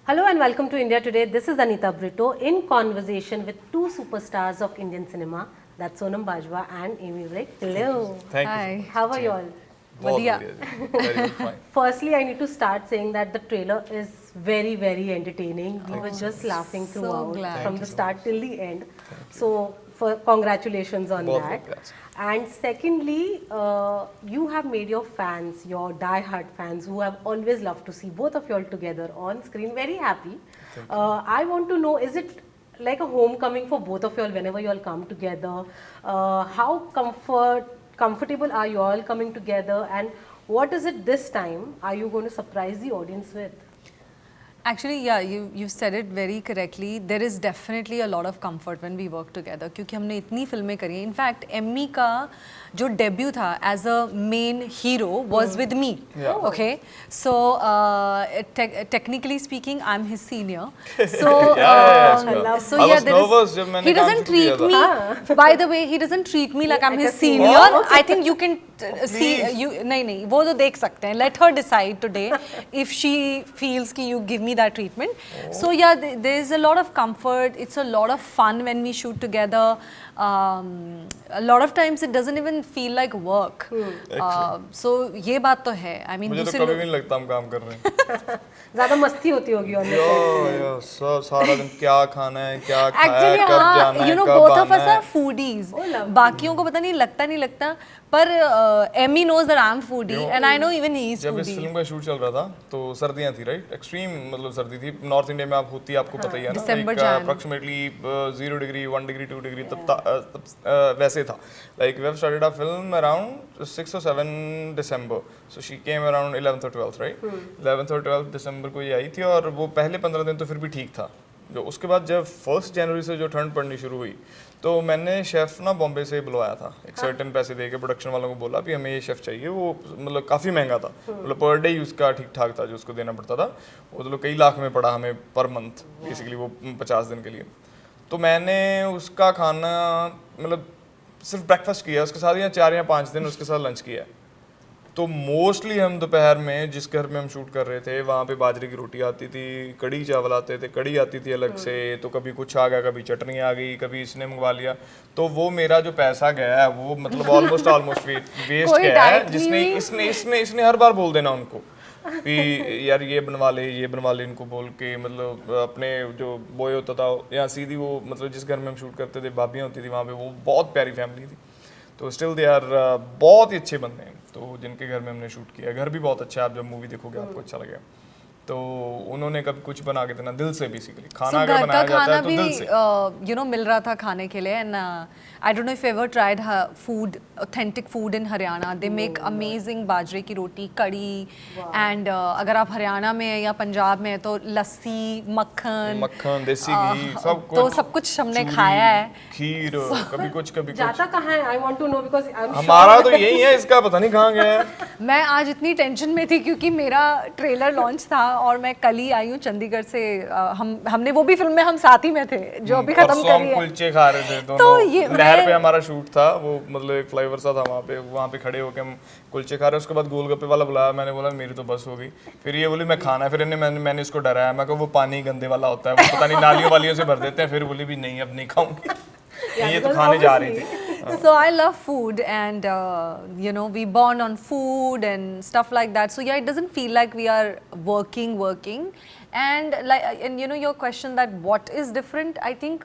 Hello and welcome to India Today. This is Anita Brito in conversation with two superstars of Indian cinema. That's Sonam Bajwa and Amy Vick. Hello. Thank Hi. you. How are you all? बहुत बढ़िया। बढ़िया जी। Very good, fine. Firstly, I need to start saying that the trailer is very, very entertaining. We were just laughing so throughout glad. from the start till the end. So, congratulations on बहुत that. बहुत And secondly, you have made your fans, your die-hard fans, who have always loved to see both of you all together on screen, very happy. I want to know, is it like a homecoming for both of you all whenever you all come together? How comfortable are you all coming together, and what is it this time are you going to surprise the audience with? Actually, yeah, you said it very correctly. There is definitely a lot of comfort when we work together क्योंकि हमने इतनी फिल्में करी हैं. In fact, Emmay का जो debut था as a main hero was with me. Yeah. Okay, so technically speaking, I'm his senior. So yeah. so I yeah, was there nervous is. जब मैंने He काम doesn't शुरू किया treat था. me. By the way, he doesn't treat me like I'm Like his a senior. senior. I think you can see Please. you. नहीं वो तो देख सकते हैं. Let her decide today if she feels कि you give me that treatment. So yeah, there is a lot of comfort. It's a lot of fun when we shoot together. A lot of times it doesn't even feel like work. So ये बात तो है. I mean मुझे तो दूसरे कभी लोग भी नहीं लगता हम काम कर रहे हैं. ज़्यादा मस्ती होती होगी on the set. या सारा दिन क्या खाना है, क्या खाया है, Actually कब हाँ, जाना है, you know कब both of आना us है. are foodies. Oh, lovely. बाकियों को पता नहीं लगता पर Emmy knows that I'm foodie and I know even he is जब इस foodie. फिल्म का शूट चल रहा था तो सर्दियां थी, राइट? एक्सट्रीम मतलब सर्दी थी. नॉर्थ इंडिया में आप होती है, आपको पता ही है ना. December, Like, Jan. approximately 0 degree, 1 degree, 2 degree तब वैसे था. Like we have started our film around 6 or 7 December. So she came around 11th or 12th, right? 11th or 12th December को ये आई थी और वो पहले 15 दिन तो फिर भी ठीक था. जो उसके बाद जब 1 जनवरी से जो ठंड पड़नी शुरू हुई तो मैंने शेफ़ ना बॉम्बे से बुलवाया था. एक सर्टेन पैसे दे के प्रोडक्शन वालों को बोला भी हमें ये शेफ़ चाहिए. वो मतलब काफ़ी महंगा था, मतलब पर डे उसका ठीक ठाक था जो उसको देना पड़ता था. वो तो कई लाख में पड़ा हमें पर मंथ बेसिकली, वो 50 दिन के लिए. तो मैंने उसका खाना मतलब सिर्फ ब्रेकफास्ट किया, उसके साथ या 4 या 5 दिन उसके साथ लंच किया. तो मोस्टली हम दोपहर में जिस घर में हम शूट कर रहे थे वहाँ पे बाजरे की रोटी आती थी, कड़ी चावल आते थे, कड़ी आती थी अलग से. तो कभी कुछ आ गया, कभी चटनी आ गई, कभी इसने मंगवा लिया. तो वो मेरा जो पैसा गया है वो मतलब ऑलमोस्ट वेस्ट कोई गया है. diet जिसने नहीं इसने हर बार बोल देना उनको कि यार ये बनवा ले इनको बोल के. मतलब अपने जो बॉय होता था या सीधी वो मतलब जिस घर में हम शूट करते थे भाभियाँ होती थी वहाँ पे, वो बहुत प्यारी फैमिली थी. तो स्टिल दे आर बहुत ही अच्छे बंदे हैं तो जिनके घर में हमने शूट किया. घर भी बहुत अच्छा है, आप जब मूवी देखोगे आपको अच्छा लगेगा. तो उन्होंने कभी कुछ बना के देना दिल से, बेसिकली खाना अगर घर का बनाया जाता खाना है तो भी दिल से. मिल रहा था खाने के लिए. And I don't know if ever tried food, authentic food in Haryana. They make amazing बाजरे की रोटी, कड़ी. एंड अगर आप हरियाणा में है या पंजाब में है तो लस्सी, मक्खन, देसी घी, सब कुछ. तो सब कुछ हमने चूरी, खाया है. खीर, कभी कुछ कभी कुछ. जाता कहाँ है? I want to know because I'm हमारा तो यही है, इसका पता नहीं कहाँ गया है. मैं आज इतनी टेंशन में थी क्योंकि मेरा ट्रेलर लॉन्च था और मैं कल ही आई हूँ चंडीगढ़ से. हमने वो भी फिल्म में हम साथ ही में थे जो अभी खत्म परसों हम करी है. कुलचे खा रहे थे दोनों. तो ये नहर पे हमारा शूट था, वो मतलब एक फ्लाईओवर सा था वहाँ पे खड़े होके हम कुलचे खा रहे. उसके बाद गोलगप्पे वाला बुलाया, मैंने बोला मेरी तो बस हो गई. फिर ये बोली मैं खाना है. फिर मैंने इसको डराया, मैं कहा वो पानी गंदे वाला होता है, वो पता नहीं नालियों वालियों से भर देते हैं. फिर बोली भी नहीं अब नहीं खाऊंगी. ये तो खाने जा रही थी. So I love food and we bond on food and stuff like that. So yeah, it doesn't feel like we are working. And your question that what is different, I think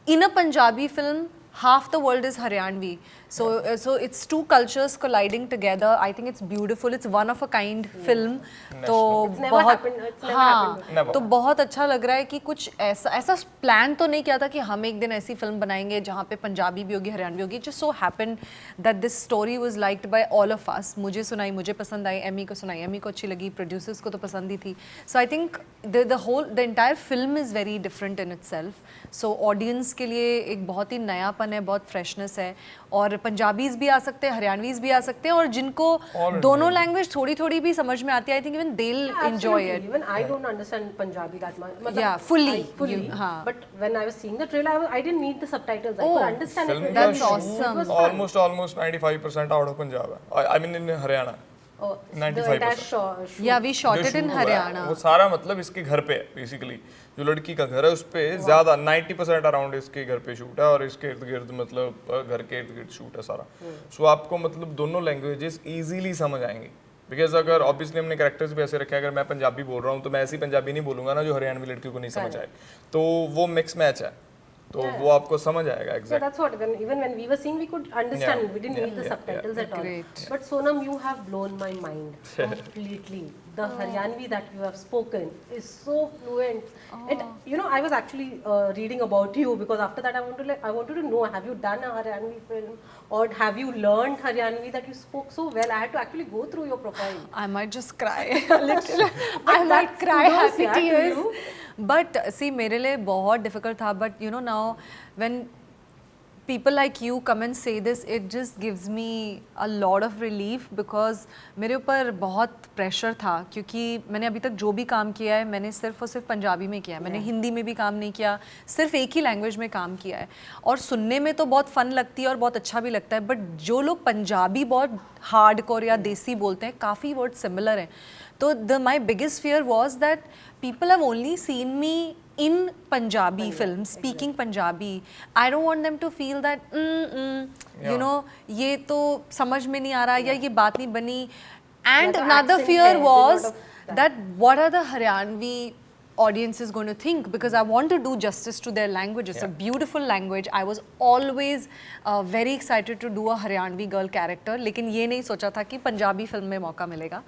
in a Punjabi film half the world is Haryanvi. So it's two cultures colliding together. I think it's beautiful. It's one of a kind film. तो It's never happened. It's never happened. Never. तो बहुत अच्छा लग रहा है कि कुछ ऐसा प्लान तो नहीं किया था कि हम एक दिन ऐसी फिल्म बनाएंगे जहाँ पे पंजाबी भी होगी, हरियाणवी होगी. Just so happened that this story was liked by all of us. मुझे सुनाई, मुझे पसंद आई, एमी को सुनाई, एमी को अच्छी लगी, प्रोड्यूसर्स को तो पसंद ही थी. So I think the entire film is very different in itself. So audience के लिए एक बहुत ही नयापन है, बहुत फ्रेशनेस है. और पंजाबीज भी आ सकते हैं, हरियाणवीज भी आ सकते हैं और जिनको दोनों लैंग्वेज थोड़ी भी समझ में आती है, I think even they will enjoy it. Even I don't understand Punjabi that much. Yeah, fully. हाँ. But when I was seeing the trailer, I didn't need the subtitles. I could understand it. Film That's का awesome. almost 95% out of Punjab है. I mean in Haryana. Oh, the 95%. entire shoot. Yeah, we shot जो it in shoot हुआ है, Haryana. वो सारा मतलब इसके घर पे है बेसिकली, जो लड़की का घर है उस पे ज्यादा 90% अराउंड इसके घर पे शूट है, और इसके इर्द गिर्द मतलब घर के इर्द गिर्द शूट है सारा। सो आपको मतलब दोनों लैंग्वेजेस इजीली समझ आएंगी, बिकॉज अगर ऑब्वियसली हमने कैरेक्टर्स भी ऐसे रखे हैं, अगर मैं पंजाबी बोल रहा हूँ तो मैं ऐसी पंजाबी नहीं बोलूंगा ना जो हरियाणवी लड़कियों को नहीं समझ आए, तो वो मिक्स मैच है, तो वो आपको समझ आएगा So exact. that's what, even when we were seeing, we could understand. Yeah. We didn't need the subtitles at all. Great. But Sonam, you have blown my mind completely. The Haryanvi that you have spoken is so fluent. It, you know, I was actually reading about you, because after that I wanted to know, have you done a Haryanvi film, or have you learned Haryanvi that you spoke so well? I had to actually go through your profile. I might just cry a little. I might that's cry kudos, happy yeah, to tears. you. But see, मेरे लिए बहुत difficult था. But you know now, when people like you come and say this, it just gives me a lot of relief, because मेरे ऊपर बहुत pressure था, क्योंकि मैंने अभी तक जो भी काम किया है मैंने सिर्फ और सिर्फ पंजाबी में किया है, मैंने हिंदी में भी काम नहीं किया, सिर्फ एक ही लैंग्वेज में काम किया है, और सुनने में तो बहुत फन लगती है और बहुत अच्छा भी लगता है, बट जो लोग पंजाबी बहुत हार्डकोर या देसी बोलते हैं, काफ़ी वर्ड सिमिलर हैं, तो my biggest fear was that people have only seen me in Punjabi films, speaking Punjabi. I don't want them to feel that, you know, ये तो समझ में नहीं आ रहा, या ये बात नहीं बनी. And the another accent fear there, there's a was lot of that what are the Haryanvi audience is going to think, because I want to do justice to their language. It's a beautiful language. I was always very excited to do a Haryanvi girl character, लेकिन ये नहीं सोचा था कि Punjabi film में मौका मिलेगा.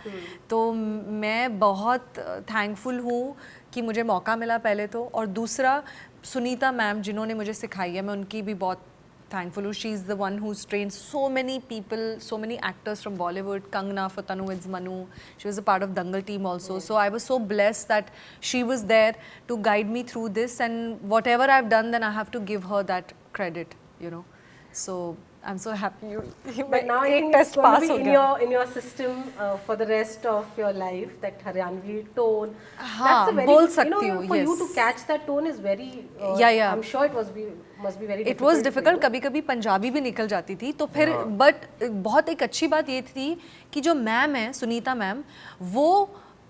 तो मैं बहुत थैंकफुल हूँ कि मुझे मौका मिला पहले तो, और दूसरा सुनीता मैम जिन्होंने मुझे सिखाई है, मैं उनकी भी बहुत thankful. She's the one who's trained so many people, so many actors from Bollywood. Kangna for Tanu Weds Manu. She was a part of Dangal team also. So I was so blessed that she was there to guide me through this. And whatever I've done, then I have to give her that credit, you know. So I'm so happy you But now I think it's going to be in your system for the rest of your life, that Haryanvi tone. That's a very, बोल you सकती know, हूँ, for you to yes. catch that tone is very. Yeah. I'm sure it must be very difficult. It was difficult. कभी कभी पंजाबी भी निकल जाती थी, तो फिर बट बहुत एक अच्छी बात ये थी कि जो मैम है सुनीता मैम, वो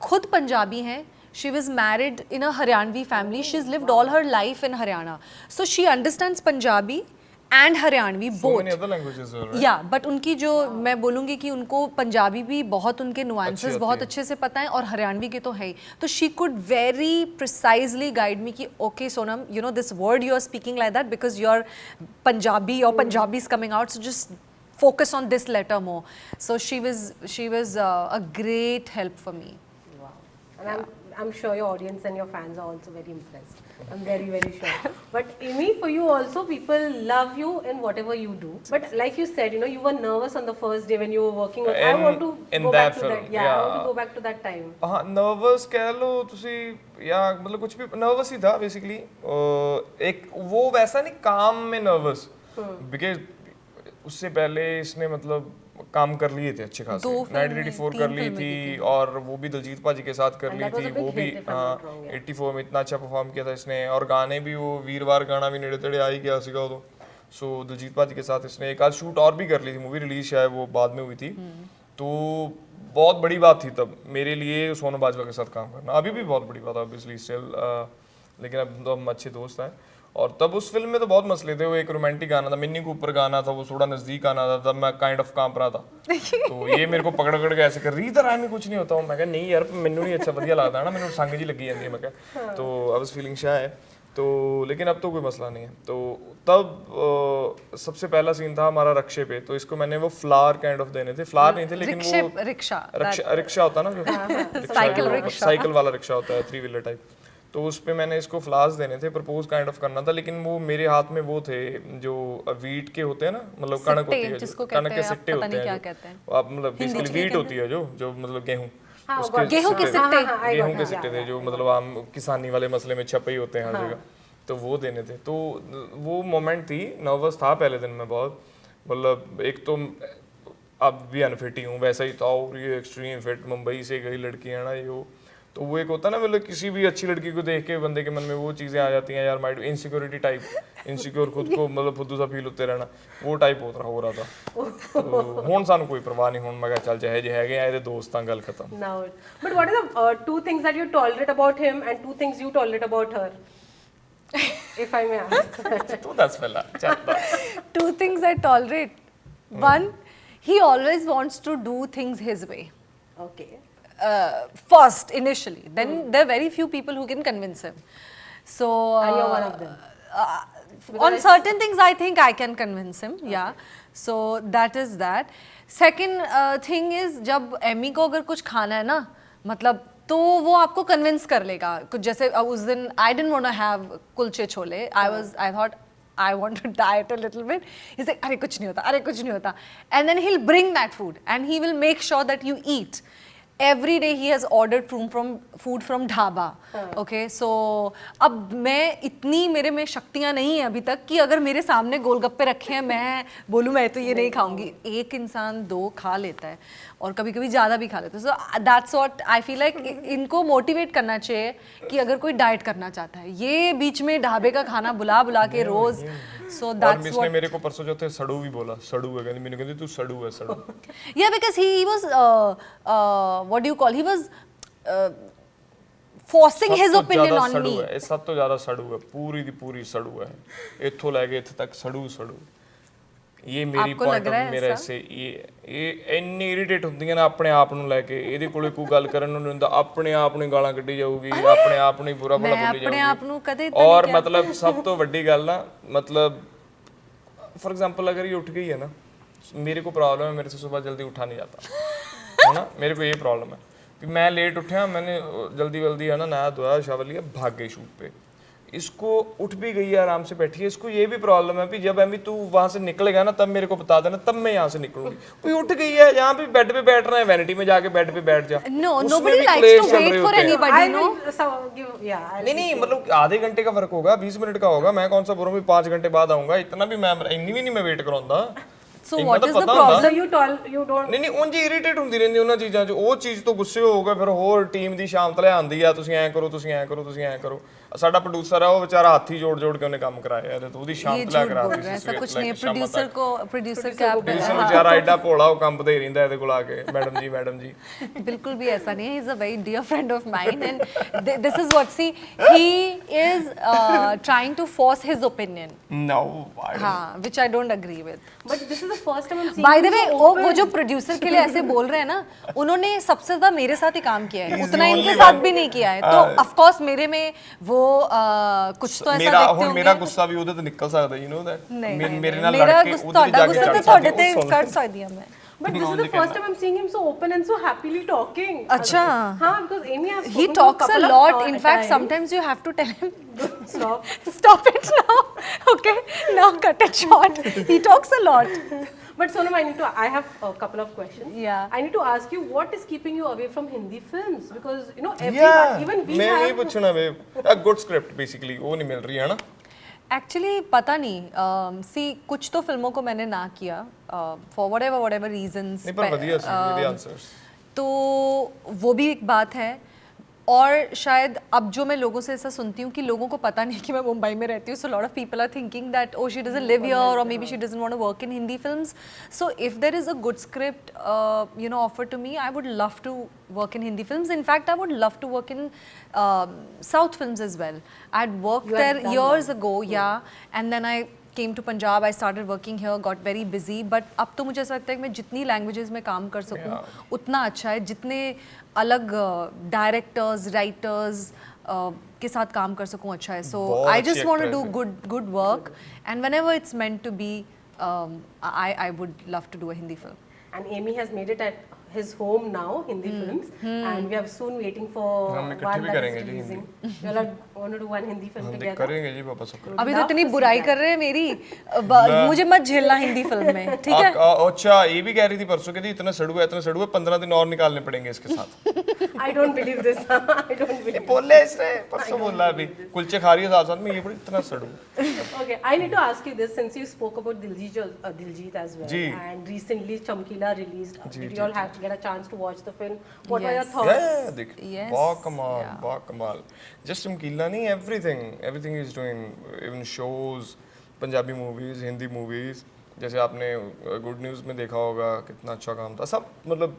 खुद पंजाबी हैं. She was married in a Haryanvi family. She's lived all her life in Haryana, so she understands Punjabi and Haryanvi So both. many other languages are, right? या बट उनकी जो मैं बोलूँगी कि उनको पंजाबी भी बहुत, उनके नुआंसेस बहुत अच्छे से पता है, और हरियाणवी के तो है ही. तो she could very precisely guide me कि okay Sonam, you know this word you are speaking like that because you are Punjabi, और Punjabi is coming out, so just focus on this letter more. So she was a great help for me. Wow. And I'm sure your audience and your fans are also very impressed. I'm very sure. But Amy, for you also, people love you in whatever you do. But like you said, you know, you were nervous on the first day when you were working on. I want to in go back that to film, that. Yeah, I want to yeah. go back to that time. हाँ, nervous कह लो तुसी, या मतलब कुछ भी nervous ही था basically. एक वो वैसा नहीं काम में नर्वस, बिकॉज उससे पहले इसने मतलब काम कर लिए थे अच्छे खासे. 1984 कर ली थी, और वो भी दिलजीत पाजी के साथ कर And ली that was थी. a big वो भी hit, if I'm not wrong, yeah. 84 में इतना अच्छा परफॉर्म किया था इसने, और गाने भी वो वीरवार गाना भी नेड़े तेड़े आ ही गया सीगा उदों. सो दिलजीत पाजी के साथ इसने एक आध शूट और भी कर ली थी. मूवी रिलीज शायद वो बाद में हुई थी, तो बहुत बड़ी बात थी तब मेरे लिए सोनम बाजवा के साथ काम करना. अभी भी बहुत बड़ी बात है ऑब्वियसली स्टिल, लेकिन अब तो हम अच्छे दोस्त हैं. और तब उस फिल्म में तो बहुत मसले थे. वो एक रोमांटिक गाना था, मिन्नी के ऊपर गाना था, वो थोड़ा नजदीक आना था, तब मैं काइंड ऑफ कांप रहा था. तो ये मेरे को पकड़ के ऐसे कर रही तरह में कुछ नहीं होता हूँ. मैं कहा नहीं यार, मैनू नहीं अच्छा वधिया लगता ना, मैनू संग जी लगी जाती है. मैं कहा तो आई वाज फीलिंग शाय. तो लेकिन अब तो कोई मसला नहीं है. तो तब सबसे पहला सीन था हमारा रक्षे पे, तो इसको मैंने वो फ्लावर काइंड ऑफ देने थे. फ्लावर नहीं थे लेकिन वो रिक्शा होता ना, जो साइकिल वाला रिक्शा होता है, 3 व्हीलर टाइप. तो उस पे मैंने इसको फ्लावर्स देने थे, प्रपोज काइंड ऑफ करना था. लेकिन वो मेरे हाथ में वो थे जो वीट के होते हैं ना, मतलब कणक होती है, कणक के सिट्टे होते हैं, आप मतलब बेसिकली वीट होती है जो मतलब गेहूं, गेहूं के सिट्टे थे जो मतलब आम किसानी वाले मसले में छपे ही होते हैं हर जगह. तो वो देने थे. तो वो मोमेंट थी. नर्वस था पहले दिन में बहुत, मतलब एक तो अब भी अनफिट ही हूँ वैसा ही था, और ये एक्सट्रीम फिट मुंबई से गई लड़की है ना, ये तो वो एक होता है ना, मतलब किसी भी अच्छी लड़की को देख के बंदे के मन में वो चीज़ें आ जाती हैं यार, माइंड इनसिक्योरिटी टाइप, इनसिक्योर खुद को मतलब फुद्दू सा फील होते रहना, वो टाइप हो रहा था। तो हुण सानू कोई परवाह नहीं, हुण मैं कहा चल चाहे जे हैगे आ ਇਹਦੇ ਦੋਸਤ ਆ, ਗੱਲ ਖਤਮ। Now, but what are the two things that you tolerate about him and two things you tolerate about her? If I may ask. ਤੂੰ ਦੱਸ ਪਹਿਲਾਂ, ਚੱਲ ਦੱਸ। Two things I tolerate. One, he always wants to do things his way. Okay. First, initially. Then there are very few people who can convince him. So And you're one of them. On certain things, I think I can convince him. Yeah. So that is that. Second thing is, जब Amy को अगर कुछ खाना है ना, मतलब तो वो आपको कन्विंस कर लेगा। कुछ जैसे उस दिन I didn't want to have kulche chole. I thought I want to diet a little bit. He's like, अरे कुछ नहीं होता, अरे कुछ नहीं होता. And then he'll bring that food and he will make sure that you eat. Every day he has ordered food from dhaba. Okay, so अब मैं इतनी मेरे में शक्तियाँ नहीं है अभी तक कि अगर मेरे सामने गोलगप्पे रखे हैं मैं बोलूँ मैं तो ये नहीं खाऊंगी। एक इंसान 2 खा लेता है और कभी कभी ज़्यादा भी खा लेता है। So that's what I feel like इनको मोटिवेट करना चाहिए कि अगर कोई डाइट करना चाहता है, ये बीच में ढाबे का खाना बुला के रोज। सो और दैट्स मिस ने मेरे को परसों जो थे सड़ू भी बोला, सड़ू है, कहती मैंने कहती तू सड़ू है, सड़ू। yeah, because he was what do you call, he was forcing his opinion on me. ਇਹ ਸਭ ਤੋਂ ਜ਼ਿਆਦਾ ਸੜੂ ਹੈ, ਪੂਰੀ ਦੀ ਪੂਰੀ ਸੜੂ ਹੈ, ਇੱਥੋਂ ਲੈ ਕੇ ਇੱਥੇ ਤੱਕ ਸੜੂ। ਇਹ ਮੇਰੀ ਪੁਆਇੰਟ ਆਫ ਮੇਰਾ ਐਸੇ ਇਹ ਇੰਨੀ ਇਰੀਟੇਟ ਹੁੰਦੀਆਂ ਨਾ ਆਪਣੇ ਆਪ ਨੂੰ ਲੈ ਕੇ, ਇਹਦੇ ਕੋਲੇ ਕੋਈ ਗੱਲ ਕਰਨ ਨੂੰ ਨਹੀਂ ਹੁੰਦਾ, ਆਪਣੇ ਆਪ ਨੂੰ ਗਾਲਾਂ ਕੱਢੀ ਜਾਊਗੀ, ਆਪਣੇ ਆਪ ਨੂੰ ਹੀ ਬੁਰਾ ਭਲਾ ਬੋਲੀ ਆਪਣੇ ਆਪ ਨੂੰ ਕਦੇ ਜਾਊਗੀ। ਔਰ ਮਤਲਬ ਸਭ ਤੋਂ ਵੱਡੀ ਗੱਲ ਨਾ, मतलब फॉर एग्जांपल अगर ये उठ गई है ना, मेरे को प्रॉब्लम है, मेरे से सुबह जल्दी उठा नहीं जाता है ना, मेरे को ये प्रॉब्लम है कि मैं लेट उठा, मैंने जल्दी है ना नहा धोया शावर लिया, भाग गई शूट पे। इसको उठ भी गई है, आराम से बैठी है, इसको ये भी प्रॉब्लम है कि जब अभी तू वहाँ से निकलेगा ना तब मेरे को बता देना, तब मैं यहाँ से निकलूंगी। कोई उठ गई है, यहाँ पे बेड पे बैठ रहा है, वैनिटी में जाके बेड पे बैठ जा। No, nobody likes to wait for anybody, no? नहीं मतलब आधे घंटे का फर्क होगा, 20 मिनट का होगा, मैं कौन सा बोल रहा हूँ 5 घंटे बाद आऊंगा, इतना भी मैं इन्नी भी नहीं मैं wait कराਉਂਦਾ। So what is the problem? So you don't. ਨਹੀਂ ਉਂਝ ਇਰੀਟੇਟ ਹੁੰਦੀ ਰਹਿੰਦੀ ਉਹਨਾਂ ਚੀਜ਼ਾਂ 'ਚ, ਉਹ ਚੀਜ਼ ਤੋਂ ਗੁੱਸੇ ਹੋਊਗਾ, ਫਿਰ ਹੋਰ ਟੀਮ ਦੀ ਸ਼ਾਮ ਤਲੇ ਆਉਂਦੀ ਆ, ਤੁਸੀਂ ਐਂ ਕਰੋ, ਤੁਸੀਂ ਐਂ ਕਰੋ, ਤੁਸੀਂ ਐਂ ਕਰੋ। ਸਾਡਾ ਪ੍ਰੋਡਿਊਸਰ ਆ, ਉਹ ਵਿਚਾਰਾ ਹੱਥ ਹੀ ਜੋੜ ਕੇ ਉਹਨੇ ਕੰਮ ਕਰਾਇਆ ਤੇ ਉਹਦੀ ਸ਼ਾਮ ਤਲੇ ਕਰਾਤੀ ਸੀ। ऐसा कुछ नहीं है, प्रोड्यूसर का ਪ੍ਰੋਡਿਊਸਰ ਵਿਚਾਰਾ ਐਡਾ ਭੋਲਾ, ਉਹ ਕੰਬਦਾ ਹੀ ਰਹਿੰਦਾ ਇਹਦੇ ਕੋਲ ਆ ਕੇ, ਮੈਡਮ ਜੀ। बिल्कुल भी ऐसा नहीं है, he is a very dear friend of mine and this is what, see, he is trying to force his opinion. No, हाँ, which I don't agree with. But this is the first time I'm seeing. By the way, वो जो producer के लिए ऐसे बोल रहे हैं ना, उन्होंने सबसे ज्यादा मेरे साथ ही काम किया है, उतना इनके साथ भी नहीं किया है। तो ऑफ कोर्स मेरे में वो कुछ तो ऐसा देखते होंगे। मेरा गुस्सा भी ਉਹਦੇ ਤੇ ਨਿਕਲ ਸਕਦਾ, you know that। ਮੇਰੇ ਨਾਲ मेरा ਲੜ ਕੇ गुस्सा, ਉਹਦੇ ਜਾ ਕੇ गुस्सा तो ਤੁਹਾਡੇ ਤੇ ਕਰ ਸਕਦੀ ਹਾਂ ਮੈਂ। But this is the first time I'm seeing him so open and so happily talking. अच्छा। हाँ, because Amy has He spoken to talks a couple of lot. In fact, times. sometimes you have to tell him, Stop. stop it now. Okay, now cut it short. He talks a lot. But Sonam, I have a couple of questions. Yeah. I need to ask you, what is keeping you away from Hindi films? Because you know, everyone, even we मैं have. वही पूछना वे a good script basically वो नहीं मिल रही है ना। Actually पता नहीं, सी कुछ तो फिल्मों को मैंने ना किया फॉर whatever reasons। नहीं पर वधिया सी मेरे आंसर्स। तो वो भी एक बात है, और शायद अब जो मैं लोगों से ऐसा सुनती हूँ कि लोगों को पता नहीं कि मैं मुंबई में रहती हूँ, so lot of people are thinking that oh she doesn't live here और maybe she doesn't want to work in Hindi films. So if there is a good script you know offer to me, I would love to work in Hindi films. In fact, I would love to work in South films as well. I had worked there years ago, yeah, and then I came to Punjab. I started working here, got very busy. But अब तो मुझे ऐसा लगता है कि मैं जितनी languages में काम कर सकूँ उतना अच्छा है, जितने अलग directors, writers के साथ काम कर सकूँ अच्छा है. So I just want to do good work, and whenever it's meant to be, I would love to do a Hindi film. And Amy has made it at his home now, Hindi films, and we are soon waiting for one that is releasing. We all want to do one Hindi film together. करेंगे जी पापा सब। अभी तो इतनी बुराई कर रहे हैं मेरी, मुझे मत झेलना हिंदी फिल्म में, ठीक है? अच्छा, ये भी कह रही थी परसों कि इतना सड़ू है, 15 दिन और निकालने पड़ेंगे इसके साथ। I don't believe this. I don't believe. बोले इसने परसों बोला अभी कुलचे खा रही है साथ में, ये बड़ी इतना सड़ू। Okay, I need to ask you this, since you spoke about Diljit as well, and recently Chamkila released. Did you all have get a chance to watch the film. What were your Yes. thoughts? Yeah, देख Yes, बहुत कमाल yeah. बहुत कमाल just चमकीला नहीं everything is doing even shows Punjabi movies Hindi movies जैसे आपने good news में देखा होगा कितना अच्छा काम था सब मतलब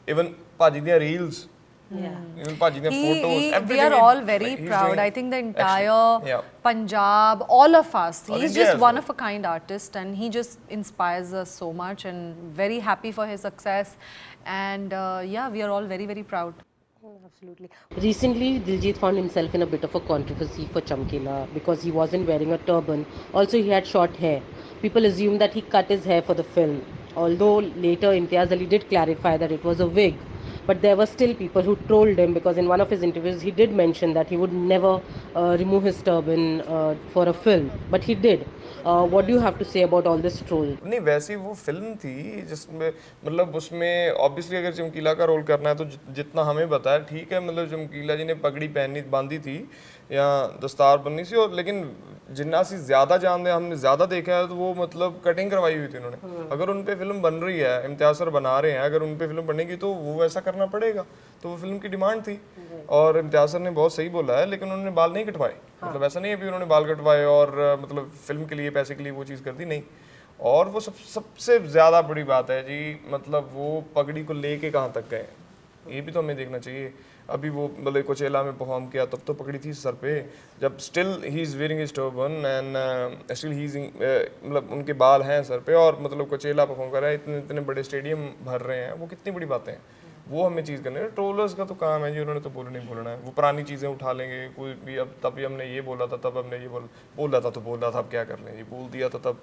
इवन भाजी दी रील्स Yeah. इवन भाजी दी photos we are all very proud. I think the entire Yeah. Punjab, all of us. All He's India just as one well. of a kind artist, and he just inspires us so much. And very happy for his success. And yeah, we are all very very proud. Absolutely. Recently, Diljit found himself in a bit of a controversy for Chamkila because he wasn't wearing a turban. Also, he had short hair. People assumed that he cut his hair for the film. Although later Imtiaz Ali did clarify that it was a wig. But there were still people who trolled him because in one of his interviews he did mention that he would never remove his turban for a film. But he did. What do you have to say about all this troll? नहीं वैसी वो film थी जिसमें मतलब उसमें obviously अगर चमकीला का रोल करना है तो जितना हमें बताया ठीक है मतलब चमकीला जी ने पगड़ी पहनी बांधी थी या दस्तार बन्नी सी और लेकिन जिन्ना सी ज़्यादा जानते हमने ज़्यादा देखा है तो वो मतलब कटिंग करवाई हुई थी उन्होंने अगर उन पे फिल्म बन रही है इम्तियाज सर बना रहे हैं अगर उन पे फिल्म बनेगी तो वो वैसा करना पड़ेगा तो वो फिल्म की डिमांड थी और इम्तियाज सर ने बहुत सही बोला है लेकिन उन्होंने बाल नहीं कटवाए मतलब ऐसा नहीं है भी उन्होंने बाल कटवाए और मतलब फिल्म के लिए पैसे के लिए वो चीज़ कर दी नहीं और वो सबसे ज़्यादा बड़ी बात है जी मतलब वो पगड़ी को लेके कहाँ तक गए ये भी तो हमें देखना चाहिए अभी वो मतलब कोचेला में परफॉर्म किया तब तो पकड़ी थी सर पे जब still he is wearing his turban and still he is मतलब उनके बाल हैं सर पे और मतलब कोचेला परफॉर्म कर रहा है इतने इतने बड़े स्टेडियम भर रहे हैं वो कितनी बड़ी बातें हैं वो हमें चीज़ करनी है ट्रोलर्स का तो काम है जी उन्होंने तो बोलना नहीं बोलना है वो पुरानी चीज़ें उठा लेंगे कोई भी अब तभी हमने ये बोला था तब हमने ये बोला था तो बोल रहा था अब क्या कर लें ये बोल दिया था तब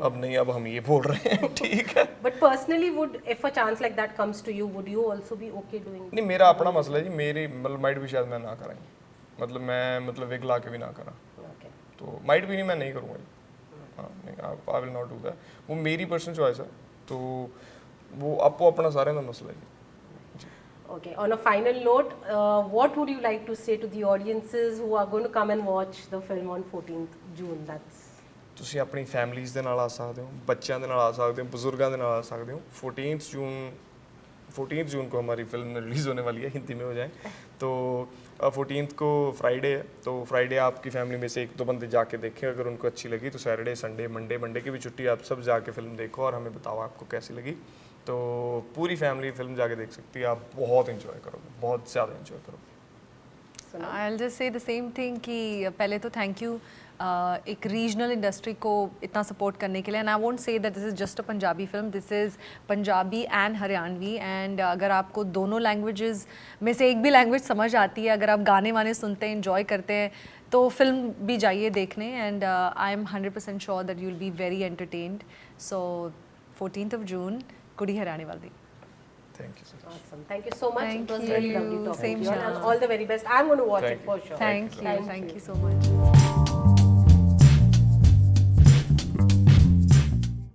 अब नहीं अब हम ये बोल रहे हैं ठीक है But personally, if a chance like that comes to you, would you also be okay doing? नहीं मेरा अपना मसला है जी मेरी मतलब माइट भी शायद मैं ना कराई मतलब मैं मतलब विग ला के भी ना करा Okay. तो माइट भी नहीं मैं नहीं करूँगा हाँ नहीं I will not do that वो मेरी पर्सनल चॉइस है तो वो आपको अपना सारे का मसला है Okay. On a final note, what would you like to say to the audiences who are going to come and watch the film on 14th June? That's ਤੁਸੀਂ ਆਪਣੀ ਫੈਮਲੀਜ਼ ਦੇ ਨਾਲ ਆ ਸਕਦੇ ਹੋ ਬੱਚਿਆਂ ਦੇ ਨਾਲ ਆ ਸਕਦੇ ਹੋ बुजुर्गों ਦੇ ਨਾਲ आ सकते हो 14th जून को हमारी फिल्म रिलीज़ होने वाली है हिंदी में हो जाए तो 14th को फ्राइडे है तो फ्राइडे आपकी फैमिली में से एक दो बंदे जाके देखें अगर उनको अच्छी लगी तो सैटरडे संडे मंडे की भी छुट्टी आप सब जाके फिल्म देखो और हमें बताओ आपको कैसी लगी तो पूरी फैमिली फिल्म जाके देख सकती है आप बहुत इंजॉय करोगे बहुत ज़्यादा इंजॉय करोगे I'll just say the same thing कि पहले तो थैंक यू एक रीजनल इंडस्ट्री को इतना सपोर्ट करने के लिए and I won't say that this is just a Punjabi film this is Punjabi and Haryanvi and अगर आपको दोनों लैंग्वेजेस में से एक भी लैंग्वेज समझ आती है अगर आप गाने वाने सुनते हैं इन्जॉय करते हैं तो फिल्म भी जाइए देखने and I am 100% sure that you will be very entertained so 14th of June कुड़ी हरियाणे वाली thank you sir awesome. Thank you so much. Thank It was really you. lovely talking Same to you. here. And all the very best. I'm going to watch Thank it for sure. Thank you so much.